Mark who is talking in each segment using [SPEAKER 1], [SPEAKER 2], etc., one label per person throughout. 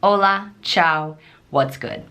[SPEAKER 1] Hola, ciao, what's good?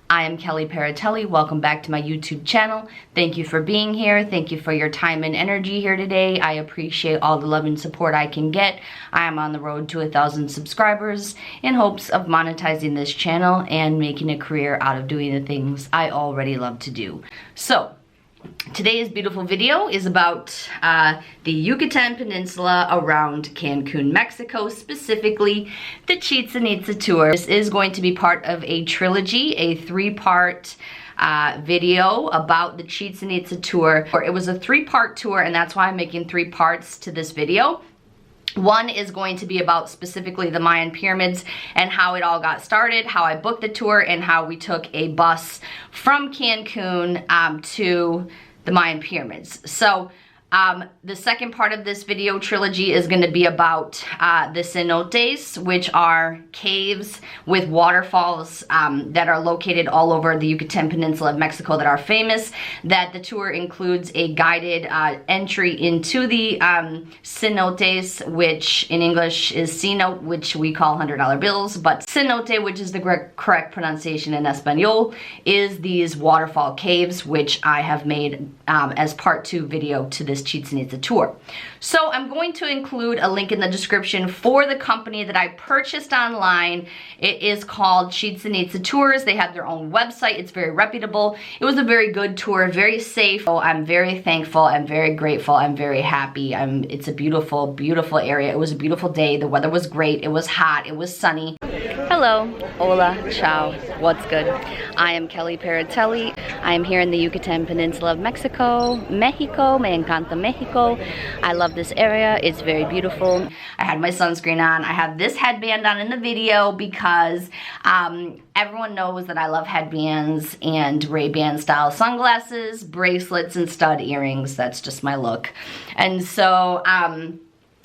[SPEAKER 1] I am Kelly Paratelli. Welcome back to my YouTube channel. Thank you for being here. Thank you for your time and energy here today. I appreciate all the love and support I can get. I am on the road to 1,000 subscribers in hopes of monetizing this channel and making a career out of doing the things I already love to do. So, today's beautiful video is about the Yucatan Peninsula around Cancun, Mexico, specifically the Chichen Itza tour. This is going to be part of a trilogy, a three-part video about the Chichen Itza tour. It was a three-part tour, and that's why I'm making three parts to this video. One is going to be about specifically the Mayan pyramids and how it all got started, how I booked the tour, and how we took a bus from Cancun to the Mayan pyramids. So the second part of this video trilogy is going to be about the cenotes, which are caves with waterfalls that are located all over the Yucatan Peninsula of Mexico that are famous. That the tour includes a guided entry into the cenotes, which in English is cenote, which we call $100 bills, but cenote, which is the correct pronunciation in Espanol, is these waterfall caves, which I have made as part 2 video to this Chichen Itza tour. So I'm going to include a link in the description for the company that I purchased online. It is called Chichen Itza Tours. They have their own website. It's very reputable. It was a very good tour, very safe. So I'm very thankful. I'm very grateful. I'm very happy. It's a beautiful, beautiful area. It was a beautiful day. The weather was great. It was hot. It was sunny. Hello, hola, ciao, what's good? I am Kelly Paratelli. I am here in the Yucatan Peninsula of Mexico. Mexico, me encanta Mexico. I love this area, it's very beautiful. I had my sunscreen on. I have this headband on in the video because everyone knows that I love headbands and Ray-Ban style sunglasses, bracelets, and stud earrings. That's just my look. And so,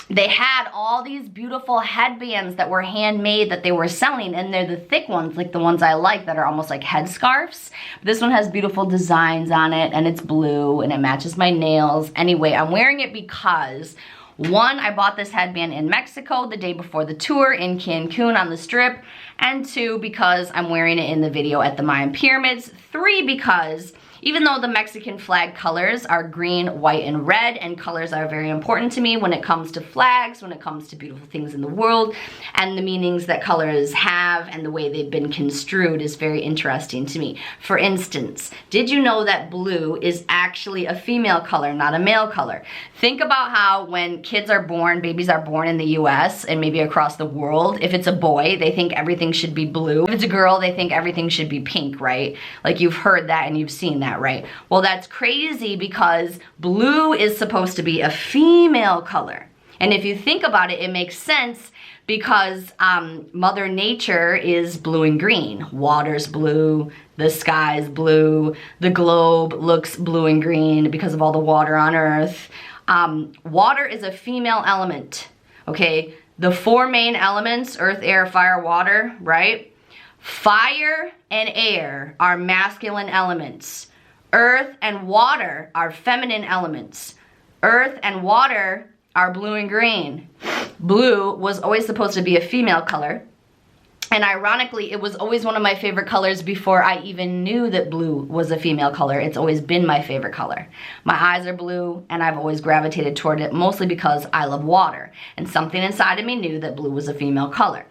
[SPEAKER 1] they had all these beautiful headbands that were handmade that they were selling, and they're the thick ones, like the ones I like that are almost like headscarves. This one has beautiful designs on it, and it's blue, and it matches my nails. Anyway, I'm wearing it because, one, I bought this headband in Mexico the day before the tour in Cancun on the Strip, and two, because I'm wearing it in the video at the Mayan pyramids. Three, because even though the Mexican flag colors are green, white, and red, and colors are very important to me when it comes to flags, when it comes to beautiful things in the world, and the meanings that colors have and the way they've been construed is very interesting to me. For instance, did you know that blue is actually a female color, not a male color? Think about how when kids are born, babies are born in the US and maybe across the world, if it's a boy, they think everything should be blue. If it's a girl, they think everything should be pink, right? Like you've heard that and you've seen that, right? Well, that's crazy because blue is supposed to be a female color. And if you think about it, it makes sense because Mother Nature is blue and green. Water's blue, the sky's blue, the globe looks blue and green because of all the water on Earth. Water is a female element, okay? The 4 main elements, earth, air, fire, water, right? Fire and air are masculine elements. Earth and water are feminine elements. Earth and water are blue and green. Blue was always supposed to be a female color. And ironically, it was always one of my favorite colors before I even knew that blue was a female color. It's always been my favorite color. My eyes are blue, and I've always gravitated toward it, mostly because I love water. And something inside of me knew that blue was a female color.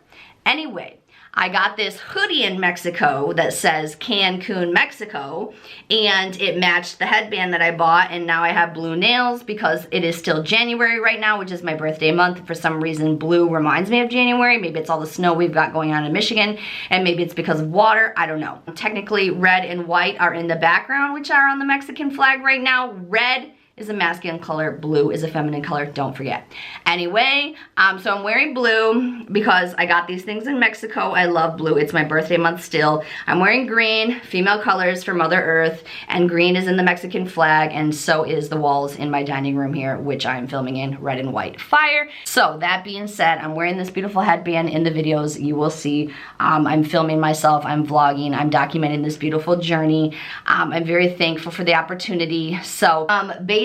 [SPEAKER 1] Anyway, I got this hoodie in Mexico that says Cancun, Mexico, and it matched the headband that I bought, and now I have blue nails because it is still January right now, which is my birthday month. For some reason, blue reminds me of January. Maybe it's all the snow we've got going on in Michigan, and maybe it's because of water. I don't know. Technically, red and white are in the background, which are on the Mexican flag right now. Red is a masculine color, blue is a feminine color, don't forget. Anyway, so I'm wearing blue because I got these things in Mexico. I love blue, it's my birthday month still. I'm wearing green, female colors for Mother Earth, and green is in the Mexican flag, and so is the walls in my dining room here, which I'm filming in red and white fire. So that being said, I'm wearing this beautiful headband in the videos you will see. I'm filming myself, I'm vlogging, I'm documenting this beautiful journey. I'm very thankful for the opportunity. So basically,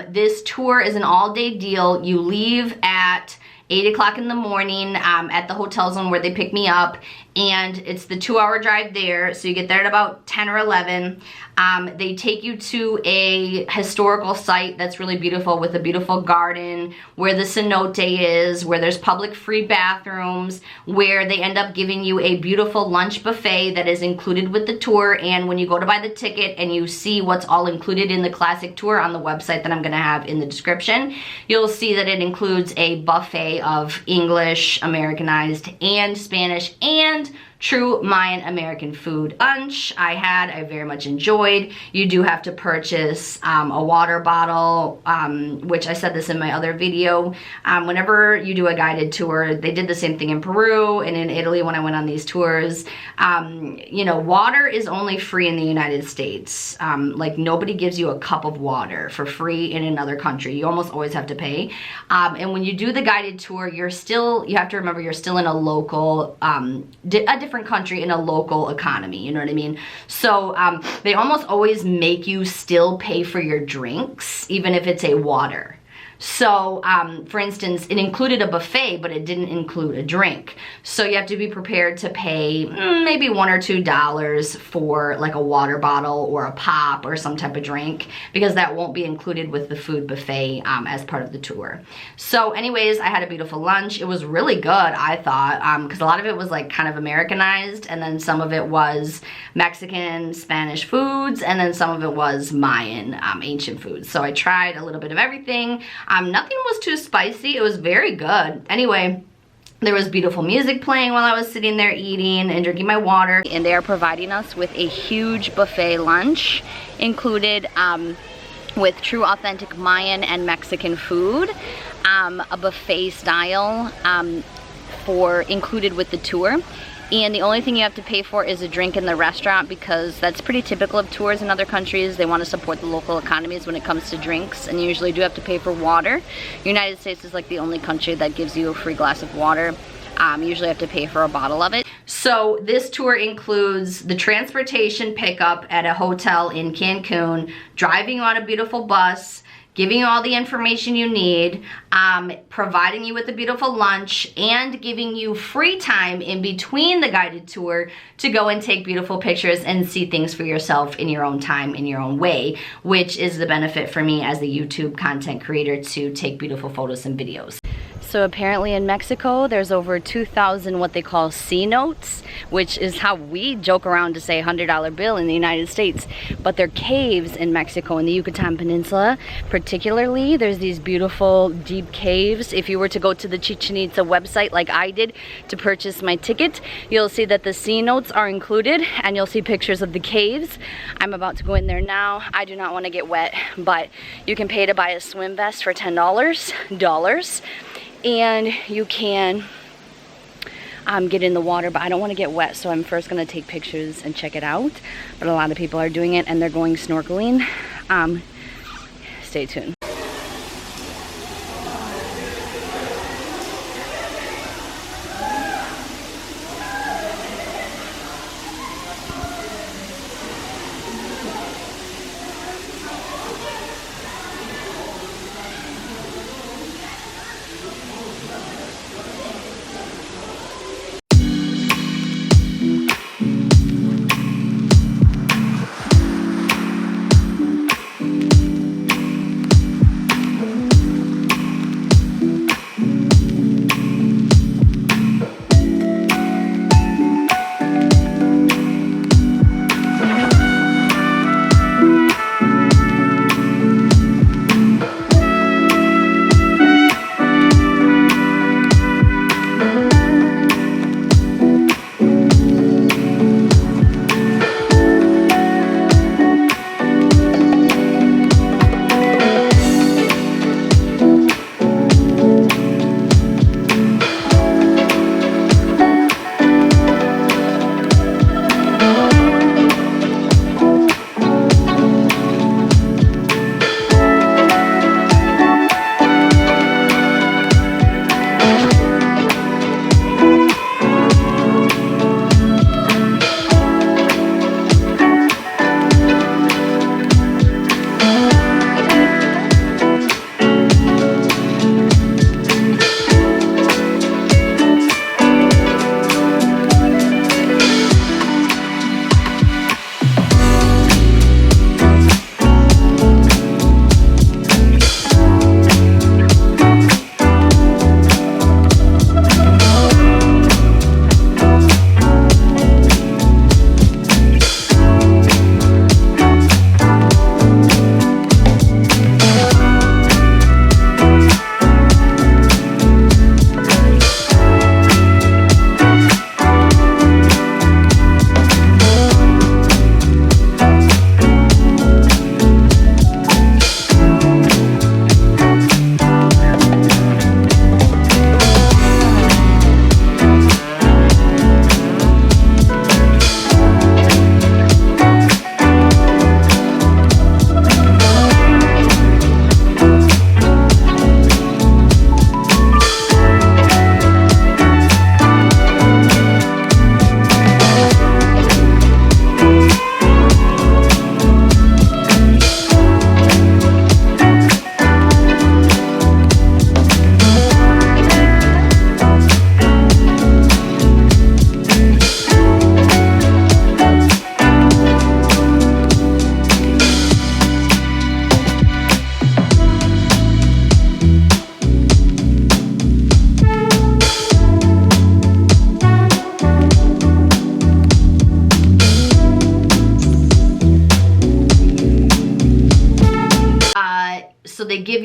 [SPEAKER 1] this tour is an all-day deal. You leave at 8 o'clock in the morning at the hotel zone where they pick me up, and it's the 2-hour drive there, so you get there at about 10 or 11. They take you to a historical site that's really beautiful with a beautiful garden where the cenote is, where there's public free bathrooms, where they end up giving you a beautiful lunch buffet that is included with the tour. And when you go to buy the ticket and you see what's all included in the classic tour on the website that I'm gonna have in the description, you'll see that it includes a buffet of English, Americanized, and Spanish, and true Mayan American food lunch. I very much enjoyed. You do have to purchase a water bottle, which I said this in my other video. Whenever you do a guided tour, they did the same thing in Peru and in Italy when I went on these tours. You know, water is only free in the United States. Like, nobody gives you a cup of water for free in another country. You almost always have to pay. And when you do the guided tour, you have to remember you're still in a local, a different country in a local economy, you know what I mean? So they almost always make you still pay for your drinks, even if it's a water. So, for instance, it included a buffet, but it didn't include a drink. So you have to be prepared to pay maybe $1 or $2 for like a water bottle or a pop or some type of drink, because that won't be included with the food buffet as part of the tour. So anyways, I had a beautiful lunch. It was really good, I thought, because a lot of it was like kind of Americanized, and then some of it was Mexican, Spanish foods, and then some of it was Mayan, ancient foods. So I tried a little bit of everything. Nothing was too spicy. It was very good. Anyway, there was beautiful music playing while I was sitting there eating and drinking my water. And they are providing us with a huge buffet lunch included with true authentic Mayan and Mexican food, a buffet style included with the tour. And the only thing you have to pay for is a drink in the restaurant, because that's pretty typical of tours in other countries. They want to support the local economies when it comes to drinks, and you usually do have to pay for water. United States is like the only country that gives you a free glass of water. You usually have to pay for a bottle of it. So this tour includes the transportation pickup at a hotel in Cancun, driving you on a beautiful bus, giving you all the information you need, providing you with a beautiful lunch, and giving you free time in between the guided tour to go and take beautiful pictures and see things for yourself in your own time, in your own way, which is the benefit for me as a YouTube content creator, to take beautiful photos and videos. So apparently in Mexico, there's over 2,000 what they call cenotes, which is how we joke around to say $100 bill in the United States. But they're caves in Mexico, in the Yucatan Peninsula. Particularly, there's these beautiful deep caves. If you were to go to the Chichen Itza website like I did to purchase my ticket, you'll see that the cenotes are included, and you'll see pictures of the caves. I'm about to go in there now. I do not want to get wet, but you can pay to buy a swim vest for $10. And you can get in the water, but I don't want to get wet, so I'm first going to take pictures and check it out. But a lot of people are doing it, and they're going snorkeling. Stay tuned.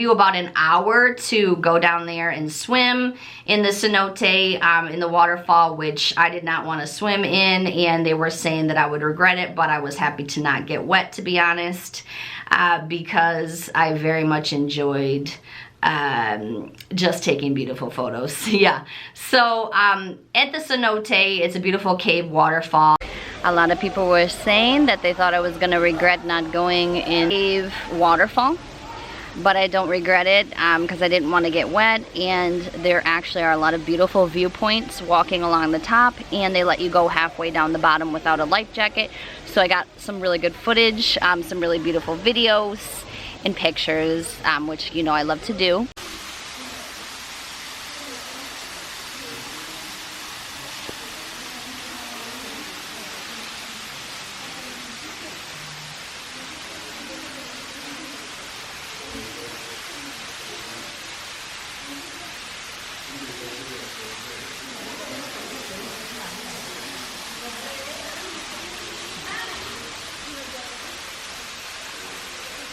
[SPEAKER 1] you about an hour to go down there and swim in the cenote, in the waterfall, which I did not want to swim in, and they were saying that I would regret it, but I was happy to not get wet, to be honest, because I very much enjoyed just taking beautiful photos. Yeah, so at the cenote, it's a beautiful cave waterfall. A lot of people were saying that they thought I was gonna regret not going in cave waterfall, but I don't regret it because I didn't want to get wet, and there actually are a lot of beautiful viewpoints walking along the top, and they let you go halfway down the bottom without a life jacket. So I got some really good footage, some really beautiful videos and pictures, which you know I love to do.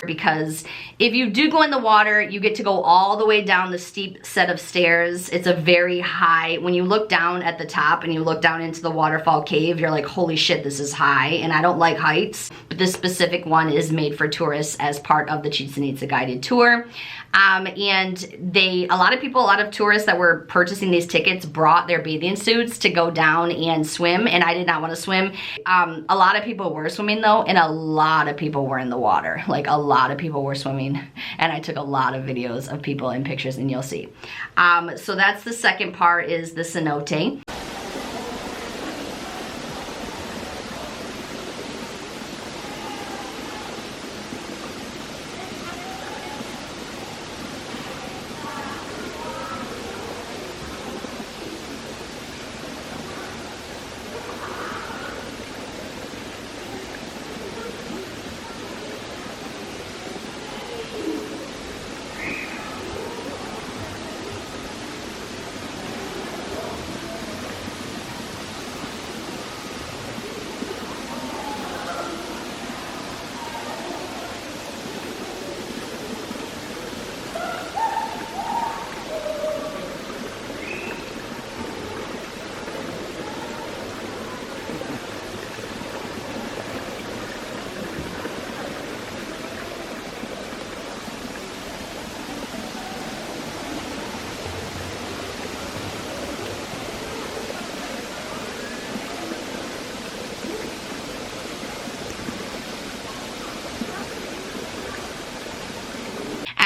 [SPEAKER 1] Because if you do go in the water, you get to go all the way down the steep set of stairs. It's a very high, when you look down at the top and you look down into the waterfall cave, you're like, holy shit, this is high, and I don't like heights, but this specific one is made for tourists as part of the Chichen Itza guided tour. And a lot of tourists that were purchasing these tickets brought their bathing suits to go down and swim, and I did not want to swim. A lot of people were swimming though, and a lot of people were in the water. Like, a lot of people were swimming, and I took a lot of videos of people and pictures, and you'll see. So that's the second part, is the cenote.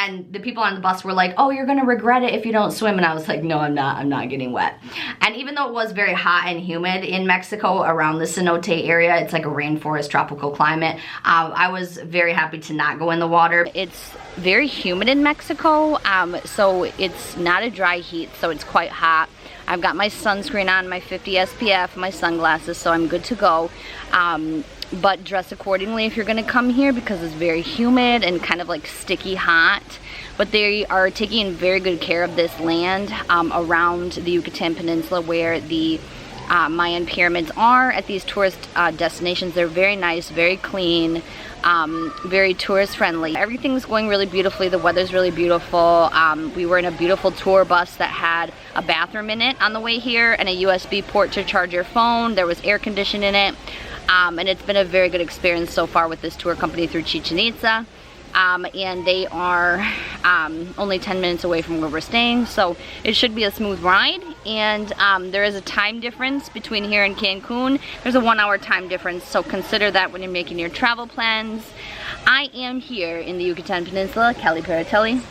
[SPEAKER 1] And the people on the bus were like, oh, you're gonna regret it if you don't swim. And I was like, no, I'm not getting wet. And even though it was very hot and humid in Mexico around the Cenote area, it's like a rainforest tropical climate, I was very happy to not go in the water. It's very humid in Mexico, so it's not a dry heat, so it's quite hot. I've got my sunscreen on, my 50 SPF, my sunglasses, so I'm good to go. But dress accordingly if you're gonna come here, because it's very humid and kind of like sticky hot. But they are taking very good care of this land around the Yucatan Peninsula, where the Mayan pyramids are at these tourist destinations. They're very nice, very clean, very tourist friendly. Everything's going really beautifully. The weather's really beautiful. We were in a beautiful tour bus that had a bathroom in it on the way here and a USB port to charge your phone. There was air conditioning in it. And it's been a very good experience so far with this tour company through Chichen Itza. And they are only 10 minutes away from where we're staying, so it should be a smooth ride. And there is a time difference between here and Cancun. There's a 1-hour time difference, so consider that when you're making your travel plans. I am here in the Yucatan Peninsula, Kelly Peritelli.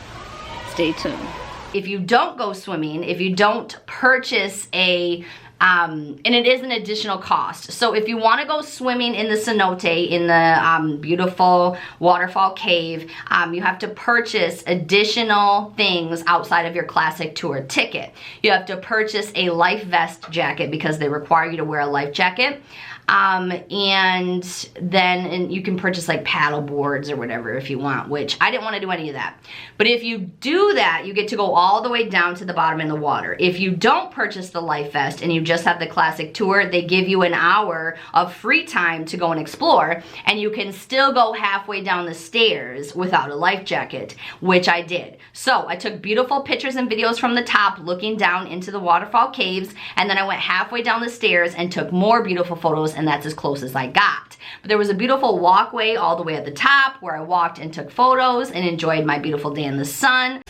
[SPEAKER 1] Stay tuned. If you don't go swimming, if you don't purchase a and it is an additional cost. So if you want to go swimming in the cenote, in the beautiful waterfall cave, you have to purchase additional things outside of your classic tour ticket. You have to purchase a life vest jacket because they require you to wear a life jacket. And then you can purchase like paddle boards or whatever if you want, which I didn't want to do any of that. But if you do that, you get to go all the way down to the bottom in the water. If you don't purchase the life vest and you just have the classic tour, they give you an hour of free time to go and explore, and you can still go halfway down the stairs without a life jacket, which I did. So I took beautiful pictures and videos from the top looking down into the waterfall caves, and then I went halfway down the stairs and took more beautiful photos, and that's as close as I got. But there was a beautiful walkway all the way at the top where I walked and took photos and enjoyed my beautiful day in the sun.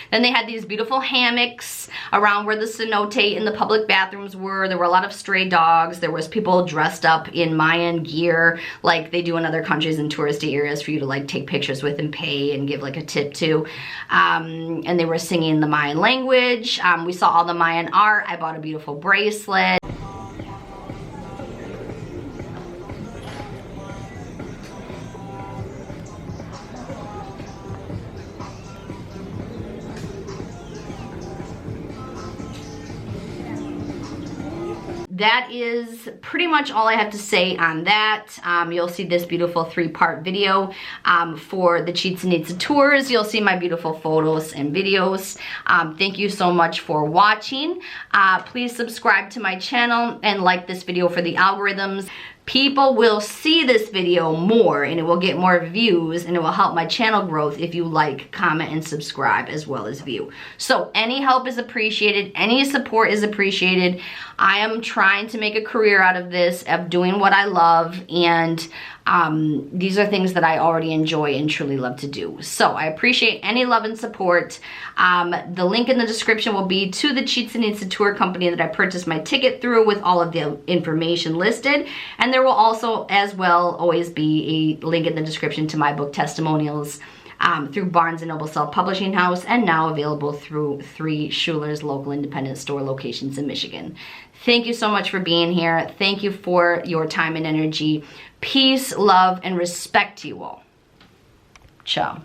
[SPEAKER 1] Then they had these beautiful hammocks around where the cenote and the public bathrooms were. There were a lot of stray dogs. There was people dressed up in Mayan gear like they do in other countries in touristy areas for you to like take pictures with and pay and give like a tip to. And they were singing the Mayan language. We saw all the Mayan art. I bought a beautiful bracelet. That is pretty much all I have to say on that. You'll see this beautiful 3-part video for the Chichen Itza tours. You'll see my beautiful photos and videos. Thank you so much for watching. Please subscribe to my channel and like this video for the algorithms. People will see this video more and it will get more views and it will help my channel growth if you like, comment, and subscribe as well as view. So any help is appreciated. Any support is appreciated. I am trying to make a career out of this, of doing what I love, and these are things that I already enjoy and truly love to do. So I appreciate any love and support. The link in the description will be to the Chichen Itza tour company that I purchased my ticket through with all of the information listed. And there will also as well always be a link in the description to my book Testimonials through Barnes & Noble Self-Publishing House, and now available through 3 Schuler's local independent store locations in Michigan. Thank you so much for being here. Thank you for your time and energy. Peace, love, and respect to you all. Ciao.